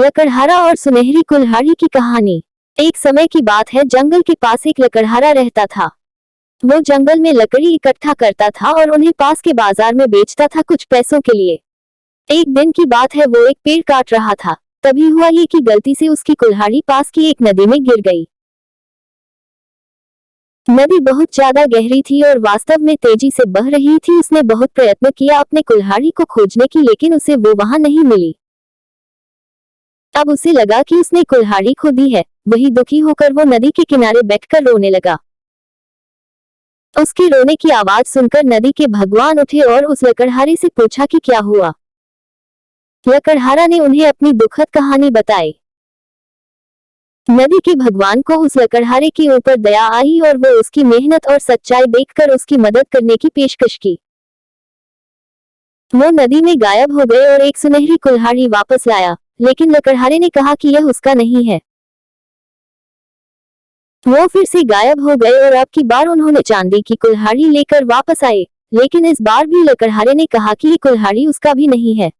लकड़हारा और सुनहरी कुल्हाड़ी की कहानी। एक समय की बात है, जंगल के पास एक लकड़हारा रहता था। वो जंगल में लकड़ी इकट्ठा करता था और उन्हें पास के बाजार में बेचता था कुछ पैसों के लिए। एक दिन की बात है, वो एक पेड़ काट रहा था। तभी हुआ ये कि गलती से उसकी कुल्हाड़ी पास की एक नदी में गिर गई। नदी बहुत ज्यादा गहरी थी और वास्तव में तेजी से बह रही थी। उसने बहुत प्रयत्न किया अपने कुल्हाड़ी को खोजने की, लेकिन उसे वो वहां नहीं मिली। अब उसे लगा कि उसने कुल्हाड़ी खो दी है। वही दुखी होकर वो नदी के किनारे बैठकर रोने लगा। उसके रोने की आवाज सुनकर नदी के भगवान उठे और उस लकड़हारे से पूछा कि क्या हुआ। लकड़हारा ने उन्हें अपनी दुखद कहानी बताई। नदी के भगवान को उस लकड़हारे के ऊपर दया आई और वो उसकी मेहनत और सच्चाई देखकर उसकी मदद करने की पेशकश की। वो नदी में गायब हो गए और एक सुनहरी कुल्हाड़ी वापस लाया, लेकिन लकड़हारे ने कहा कि यह उसका नहीं है। वो फिर से गायब हो गए और अब की बार उन्होंने चांदी की कुल्हाड़ी लेकर वापस आए, लेकिन इस बार भी लकड़हारे ने कहा कि ये कुल्हाड़ी उसका भी नहीं है।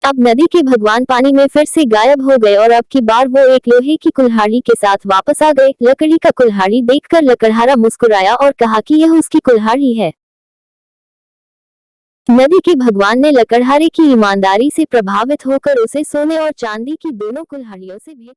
अब नदी के भगवान पानी में फिर से गायब हो गए और अब की बार वो एक लोहे की कुल्हाड़ी के साथ वापस आ गए। लकड़ी का कुल्हाड़ी देखकर लकड़हारा मुस्कुराया और कहा कि यह उसकी कुल्हाड़ी है। नदी के भगवान ने लकड़हारे की ईमानदारी से प्रभावित होकर उसे सोने और चांदी की दोनों कुल्हाड़ियों से भेंट की।